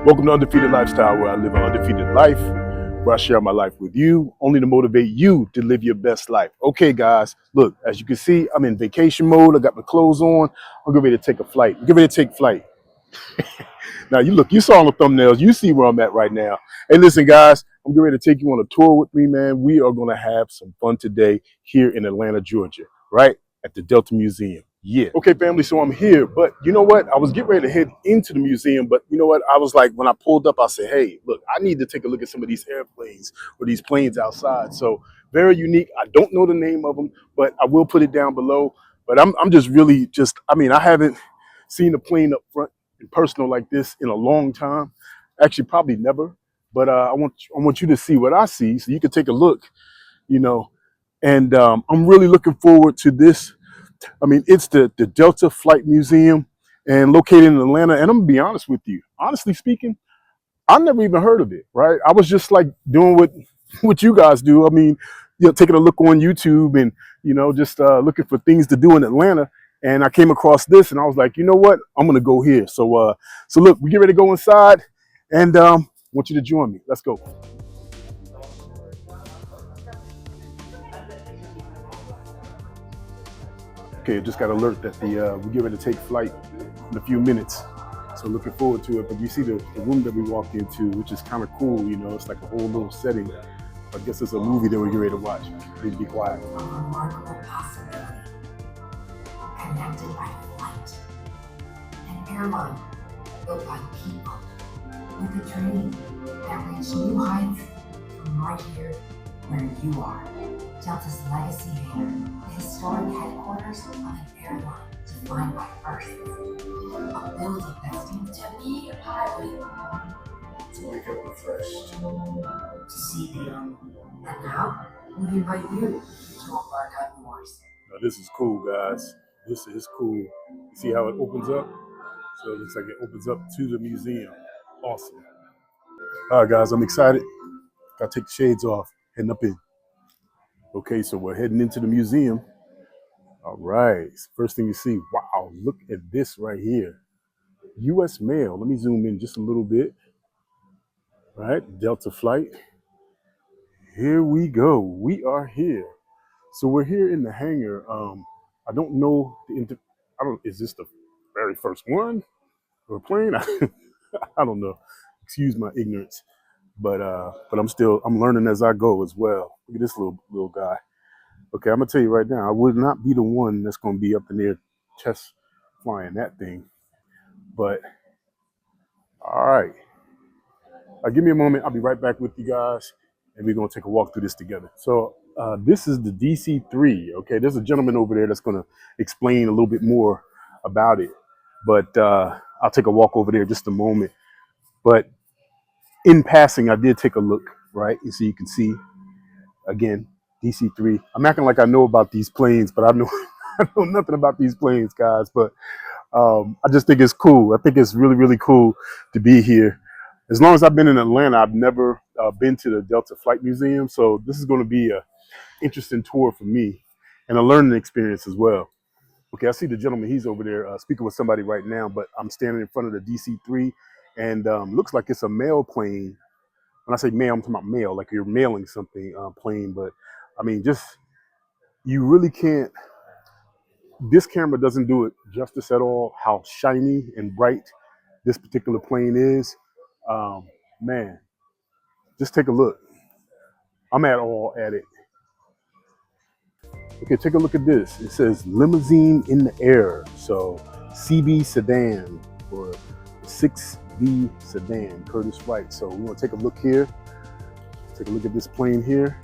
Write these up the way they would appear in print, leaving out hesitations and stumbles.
Welcome to Undefeated Lifestyle, where I live an undefeated life, where I share my life with you, only to motivate you to live your best life. Okay, guys, look, as you can see, I'm in vacation mode. I got my clothes on. I'm getting ready to take a flight. I'm getting ready to take flight. Now, you saw on the thumbnails. You see where I'm at right now. Hey, listen, guys, I'm getting ready to take you on a tour with me, man. We are going to have some fun today here in Atlanta, Georgia, right at the Delta Museum. Yeah. Okay, family, so I'm here. But you know what? I was getting ready to head into the museum. But you know what? I was like, when I pulled up, I said, hey, look, I need to take a look at some of these airplanes or these planes outside. So very unique. I don't know the name of them, but I will put it down below. But I'm just really I haven't seen a plane up front and personal like this in a long time. Actually, probably never. But I want you to see what I see so you can take a look, you know. And I'm really looking forward to this. I mean, it's the Delta Flight Museum and located in Atlanta. And I'm gonna be honest with you. Honestly speaking, I never even heard of it, right? I was just like doing what you guys do. I mean, taking a look on YouTube and, just looking for things to do in Atlanta. And I came across this and I was like, you know what? I'm gonna go here. So look, we get ready to go inside and want you to join me. Let's go. Okay, just got alert that we get ready to take flight in a few minutes. So looking forward to it. But you see the room that we walked into, which is kind of cool, it's like a whole little setting. I guess it's a movie that we get ready to watch. Please be quiet. A remarkable possibility, connected by flight. An airline built by people, with a dream that reached new heights from right here where you are. Delta's legacy hangar, the historic headquarters of an airline defined by firsts. A building that seems to be a highway to wake up refreshed, to see beyond. And now, we invite you to embark on yours. Now this is cool, guys. This is cool. You see how it opens up? So it looks like it opens up to the museum. Awesome. All right, guys, I'm excited. Gotta take the shades off, heading up in. Okay, so we're heading into the museum. All right, first thing you see, wow, look at this right here. U.S. mail. Let me zoom in just a little bit. All right, Delta flight. Here we go. We are here. So we're here in the hangar. I don't know is this the very first one or plane? I don't know. Excuse my ignorance. But I'm learning as I go as well. Look at this little guy. Okay, I'm gonna tell you right now, I would not be the one that's gonna be up in there test flying that thing. But all right. Give me a moment. I'll be right back with you guys, and we're gonna take a walk through this together. So this is the DC-3. Okay, there's a gentleman over there that's gonna explain a little bit more about it. But I'll take a walk over there just a moment. But in passing, I did take a look, right? And so you can see again, DC-3. I'm acting like I know about these planes, but I know I know nothing about these planes, guys. But I just think it's cool. I think it's really, really cool to be here. As long as I've been in Atlanta, I've never been to the Delta Flight Museum. So this is going to be an interesting tour for me and a learning experience as well. Okay, I see the gentleman. He's over there speaking with somebody right now, but I'm standing in front of the DC-3 and looks like it's a mail plane. When I say mail, I'm talking about mail, like you're mailing something plane. But I mean, you really can't. This camera doesn't do it justice at all, how shiny and bright this particular plane is. Man, just take a look. I'm at all at it. Okay, take a look at this. It says Limousine in the air. So CB sedan or 6B sedan, Curtis Wright. So we want to take a look here. Take a look at this plane here.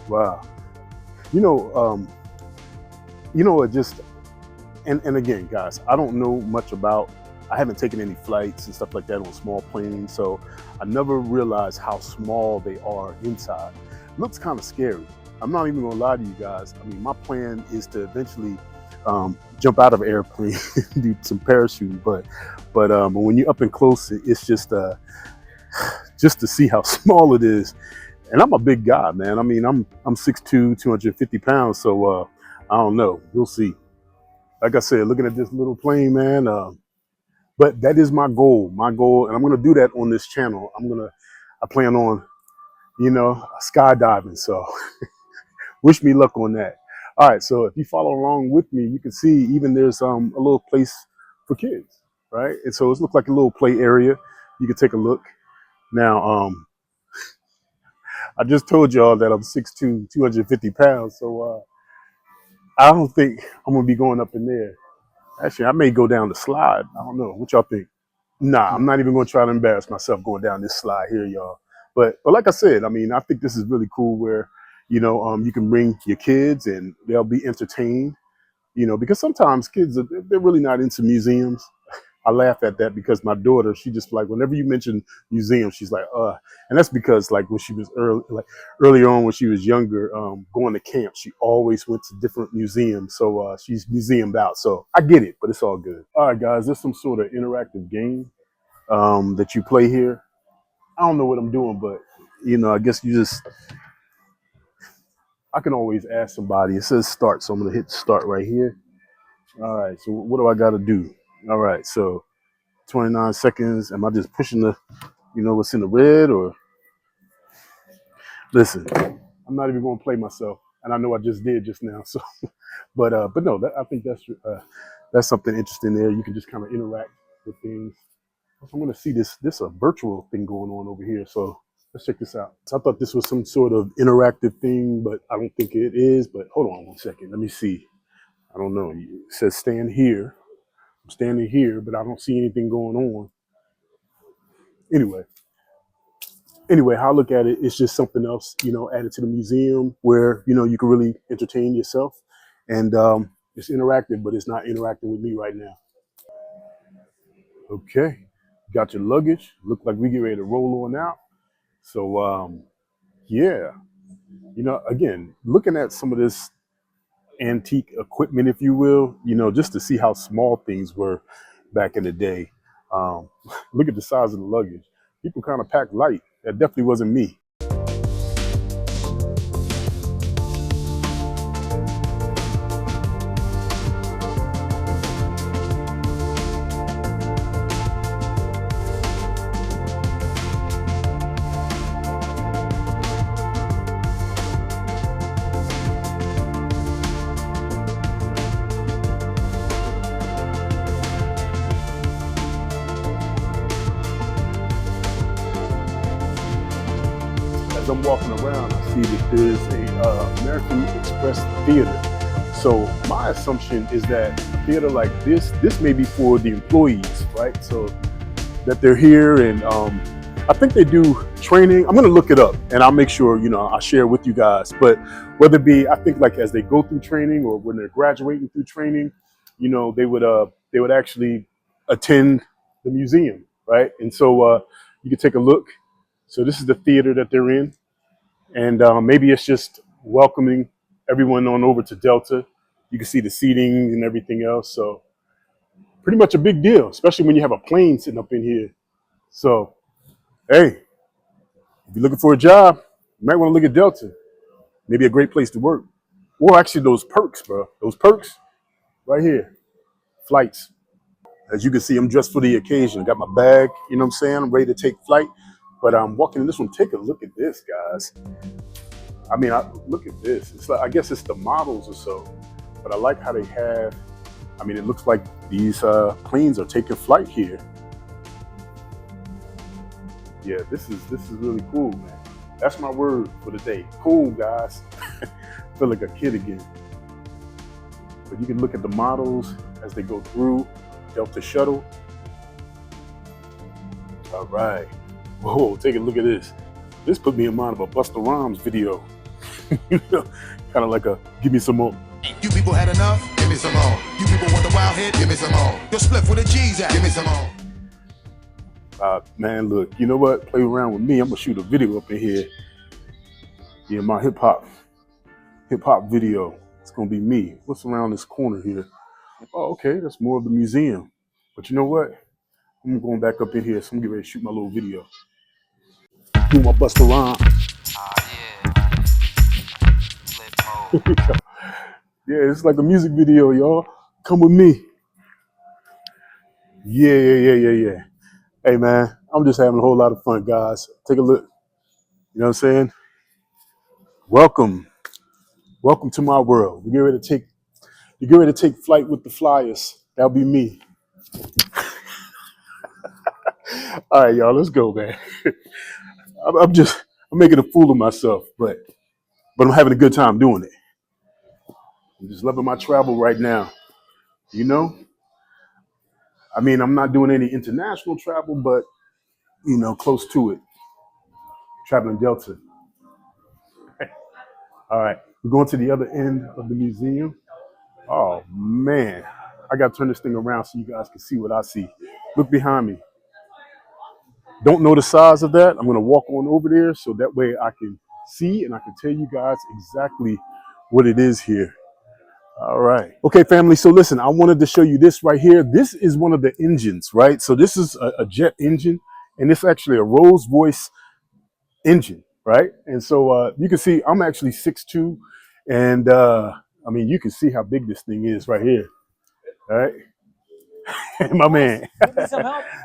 Wow. It just, and again, guys, I don't know much about, I haven't taken any flights and stuff like that on small planes, so I never realized how small they are inside. Looks kind of scary. I'm not even gonna lie to you guys. I mean, my plan is to eventually jump out of an airplane and do some parachuting, but when you're up and close, it's just to see how small it is. And I'm a big guy, man. I mean, I'm 6'2", 250 pounds, so I don't know. We'll see. Like I said, looking at this little plane, man, But that is my goal. My goal, and I'm gonna do that on this channel. I plan on, skydiving. So wish me luck on that. All right. So if you follow along with me, you can see even there's a little place for kids, right? And so it looks like a little play area. You can take a look. Now, I just told y'all that I'm 6'2", 250 pounds. So I don't think I'm gonna be going up in there. Actually, I may go down the slide. I don't know. What y'all think? Nah, I'm not even gonna try to embarrass myself going down this slide here, y'all. But like I said, I mean, I think this is really cool where, you can bring your kids and they'll be entertained, because sometimes kids they're really not into museums. I laugh at that because my daughter, she just like whenever you mention museum, she's like, and that's because like when she was earlier on when she was younger, going to camp, she always went to different museums. So she's museumed out. So I get it, but it's all good. All right, guys, there's some sort of interactive game that you play here. I don't know what I'm doing, but I guess I can always ask somebody. It says start, so I'm gonna hit start right here. All right, so what do I got to do? All right, so 29 seconds. Am I just pushing what's in the red or listen? I'm not even going to play myself, and I know I just did just now. So, but no, I think that's something interesting there. You can just kind of interact with things. So I'm going to see this a virtual thing going on over here. So let's check this out. So I thought this was some sort of interactive thing, but I don't think it is. But hold on 1 second. Let me see. I don't know. It says stand here. I'm standing here, but I don't see anything going on. Anyway, how I look at it, it's just something else, added to the museum where, you can really entertain yourself. And it's interactive, but it's not interacting with me right now. Okay, got your luggage. Look like we get ready to roll on out. So, yeah, again, looking at some of this antique equipment, if you will, just to see how small things were back in the day. Look at the size of the luggage. People kind of pack light. That definitely wasn't me. As I'm walking around, I see that there's a American Express theater. So my assumption is that a theater like this may be for the employees, right? So that they're here, and I think they do training. I'm gonna look it up, and I'll make sure I'll share with you guys. But whether it be, I think like as they go through training or when they're graduating through training, they would actually attend the museum, right? And so you can take a look. So this is the theater that they're in. And maybe it's just welcoming everyone on over to Delta. You can see the seating and everything else. So pretty much a big deal, especially when you have a plane sitting up in here. So, hey, if you're looking for a job, you might want to look at Delta. Maybe a great place to work. Or actually those perks, bro. Those perks right here. Flights. As you can see, I'm dressed for the occasion. I got my bag, you know what I'm saying? I'm ready to take flight. But I'm walking in this one. Take a look at this, guys. I mean, look at this. It's like, I guess it's the models or so, but I like how they have, I mean, it looks like these planes are taking flight here. Yeah, this is really cool, man. That's my word for the day. Cool, guys. Feel like a kid again. But you can look at the models as they go through Delta Shuttle. All right. Whoa, take a look at this. This put me in mind of a Busta Rhymes video. Kind of like a give me some more. You people had enough? Give me some more. You people want the wild hit? Give me some more. Your split with the G's at? Give me some more. Man, look, you know what? Play around with me. I'm gonna shoot a video up in here. Yeah, my hip hop video. It's gonna be me. What's around this corner here? Oh, okay, that's more of the museum. But you know what? I'm going back up in here, so I'm getting ready to shoot my little video. Do my Busta Rhymes. Yeah, it's like a music video, y'all. Come with me. Yeah. Hey man, I'm just having a whole lot of fun, guys. Take a look. You know what I'm saying? Welcome, welcome to my world. You get ready to take flight with the flyers. That'll be me. All right, y'all, let's go, man. I'm making a fool of myself, but I'm having a good time doing it. I'm just loving my travel right now. You know, I mean, I'm not doing any international travel, but close to it. Traveling Delta. All right, we're going to the other end of the museum. Oh man, I got to turn this thing around so you guys can see what I see. Look behind me. Don't know the size of that. I'm going to walk on over there so that way I can see and I can tell you guys exactly what it is here. All right. Okay, family. So listen, I wanted to show you this right here. This is one of the engines, right? So this is a jet engine, and it's actually a Rolls-Royce engine, right? And so you can see I'm actually 6'2", and I mean, you can see how big this thing is right here. All right. My man.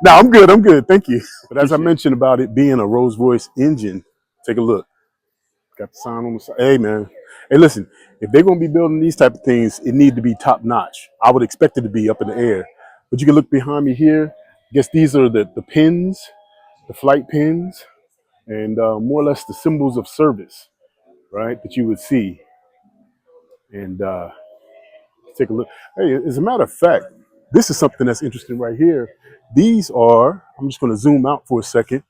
No, I'm good. I'm good. Thank you. But as I mentioned about it being a Rolls-Royce engine, take a look. Got the sign on the side. Hey, man. Hey, listen, if they're going to be building these type of things, it need to be top notch. I would expect it to be up in the air. But you can look behind me here. I guess these are the pins, the flight pins, and more or less the symbols of service, right, that you would see. And take a look. Hey, as a matter of fact, this is something that's interesting right here. These are, I'm just going to zoom out for a second.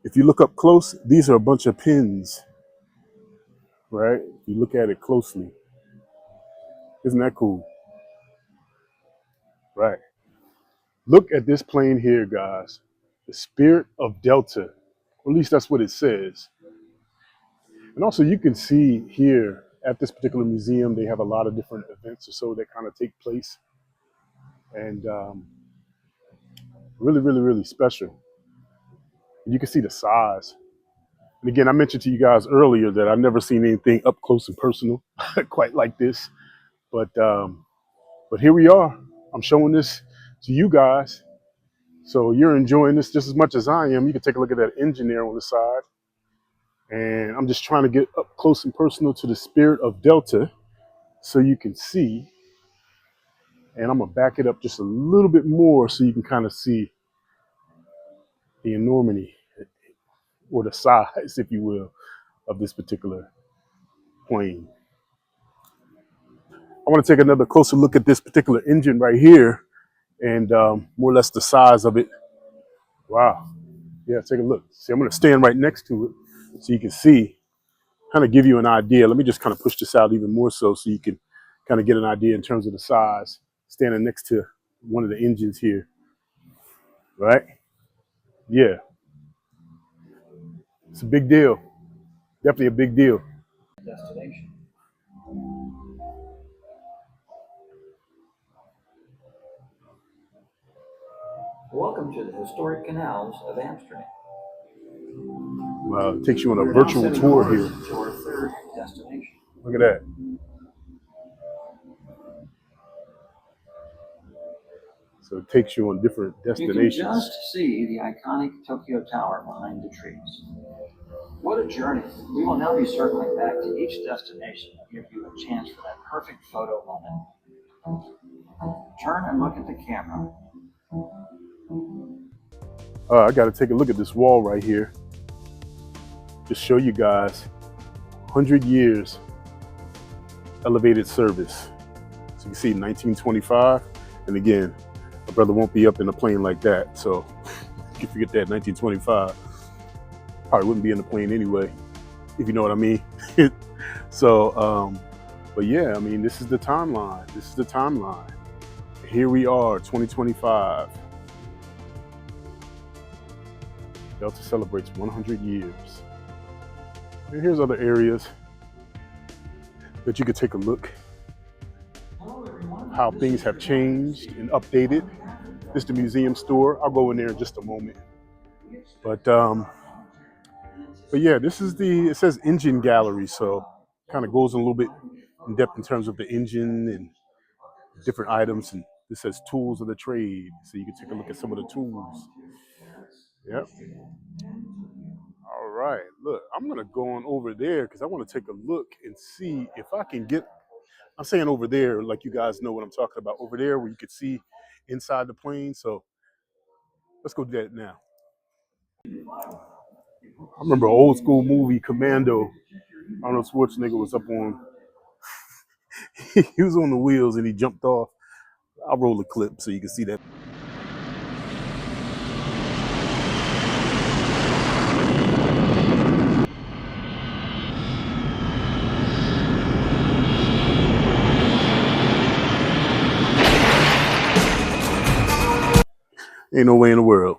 If you look up close, these are a bunch of pins, right? If you look at it closely. Isn't that cool? Right. Look at this plane here, guys. The Spirit of Delta. Or at least that's what it says. And also you can see here at this particular museum, they have a lot of different events or so that kind of take place. And really special. And you can see the size. And again, I mentioned to you guys earlier that I've never seen anything up close and personal quite like this. But here we are. I'm showing this to you guys. So you're enjoying this just as much as I am. You can take a look at that engine there on the side. And I'm just trying to get up close and personal to the Spirit of Delta so you can see. And I'm going to back it up just a little bit more so you can kind of see the enormity or the size, if you will, of this particular plane. I want to take another closer look at this particular engine right here and more or less the size of it. Wow. Yeah, take a look. See, I'm going to stand right next to it so you can see, kind of give you an idea. Let me just kind of push this out even more so you can kind of get an idea in terms of the size, standing next to one of the engines here, right? Yeah, it's a big deal. Definitely a big deal. Destination. Welcome to the historic canals of Amsterdam. It takes you on a virtual tour here. To our third destination. Look at that. So it takes you on different destinations. You can just see the iconic Tokyo Tower behind the trees. What a journey. We will now be circling back to each destination to give you a chance for that perfect photo moment. Turn and look at the camera. I got to take a look at this wall right here. Just show you guys 100 years elevated service. So you can see 1925. And again, my brother won't be up in a plane like that. So you forget that 1925. Probably wouldn't be in the plane anyway, if you know what I mean. So, but yeah, I mean, this is the timeline. This is the timeline. Here we are, 2025. Delta celebrates 100 years. And here's other areas that you could take a look. How things have changed and updated. This is the museum store. I'll go in there in just a moment. But yeah, this is it says engine gallery. So kind of goes a little bit in depth in terms of the engine and different items and This says tools of the trade. So you can take a look at some of the tools. Yep. All right. Look, I'm going to go on over there because I want to take a look and see if I can get. I'm saying over there, like you guys know what I'm talking about. Over there where you could see inside the plane. So let's go do that now. I remember an old school movie, Commando. Arnold Schwarzenegger was up on, he was on the wheels and he jumped off. I'll roll a clip so you can see that. Ain't no way in the world.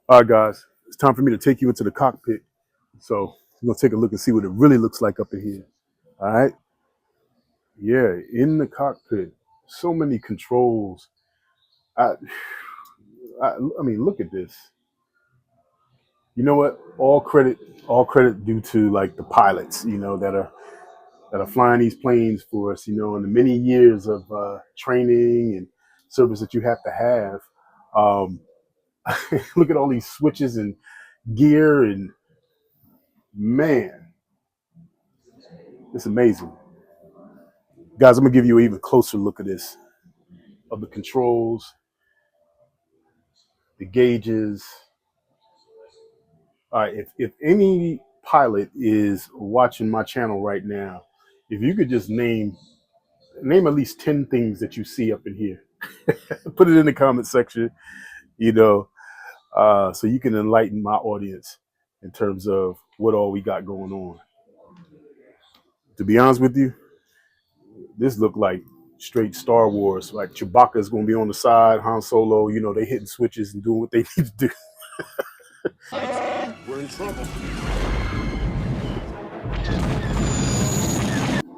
All right, guys, it's time for me to take you into the cockpit. So we're gonna take a look and see what it really looks like up in here. All right. Yeah, in the cockpit, so many controls. I, I mean, look at this. You know what? All credit due to like the pilots, that are flying these planes for us, and the many years of training and service that you have to have. Um, look at all these switches and gear, and man, it's amazing. Guys, I'm gonna give you an even closer look at this, of the controls, the gauges. All right, if any pilot is watching my channel right now, if you could just name at least 10 things that you see up in here, put it in the comment section, so you can enlighten my audience in terms of what all we got going on. To be honest with you, this looked like straight Star Wars. Like Chewbacca's gonna be on the side, Han Solo, they hitting switches and doing what they need to do. We're in trouble.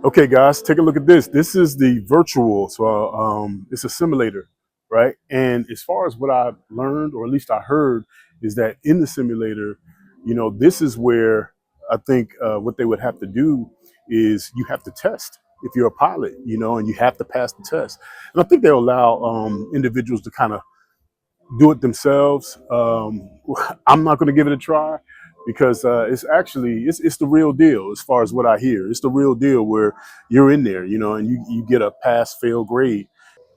Okay, guys, take a look at this. This is the virtual, so it's a simulator, right? And as far as what I've learned, or at least I heard, is that in the simulator, this is where I think what they would have to do is you have to test if you're a pilot, and you have to pass the test. And I think they'll allow individuals to kind of do it themselves. I'm not going to give it a try because it's the real deal as far as what I hear. It's the real deal where you're in there, and you get a pass fail grade.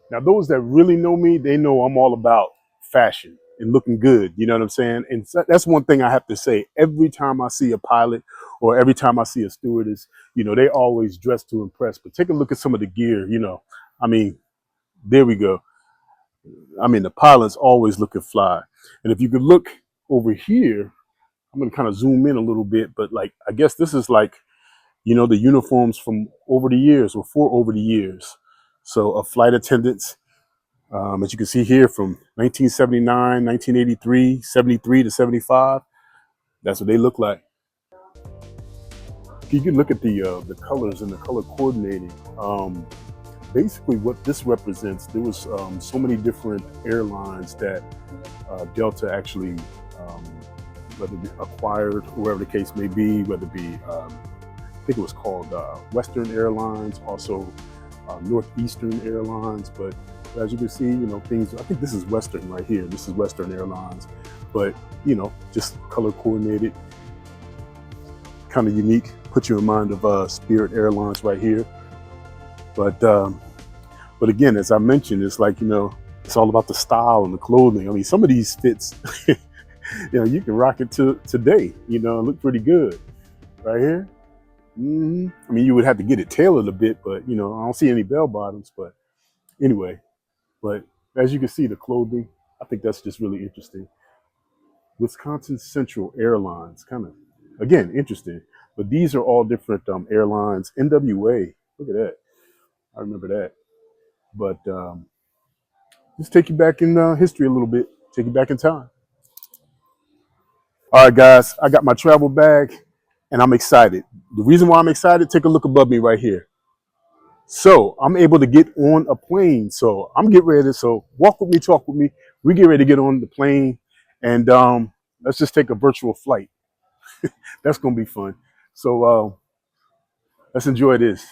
Now, those that really know me, they know I'm all about fashion and looking good. You know what I'm saying? And that's one thing I have to say. Every time I see a pilot or every time I see a stewardess, they always dress to impress. But take a look at some of the gear, I mean, there we go. I mean, the pilot's always looking fly. And if you could look over here, I'm going to kind of zoom in a little bit, but like, I guess this is like, the uniforms from over the years or for over the years. So a flight attendants, as you can see here from 1979, 1983, 73 to 75, that's what they look like. You can look at the colors and the color coordinating. Basically what this represents, there was so many different airlines that Delta actually, whether it be acquired, whoever the case may be, whether it be, I think it was called Western Airlines, also Northeastern Airlines. But as you can see, things, I think this is Western right here. This is Western Airlines, but just color coordinated, kind of unique. Put you in mind of Spirit Airlines right here. But again, as I mentioned, it's like, it's all about the style and the clothing. I mean, some of these fits, you can rock it to today, look pretty good right here. I mean, you would have to get it tailored a bit, but I don't see any bell bottoms. But anyway, but as you can see, the clothing, I think that's just really interesting. Wisconsin Central Airlines, kind of, again, interesting. But these are all different airlines. NWA, look at that. I remember that. But just take you back in history a little bit, take you back in time. All right, guys, I got my travel bag and I'm excited. The reason why I'm excited, take a look above me right here. So I'm able to get on a plane. So I'm getting ready to, so walk with me, talk with me. We get ready to get on the plane and let's just take a virtual flight. That's going to be fun. So let's enjoy this.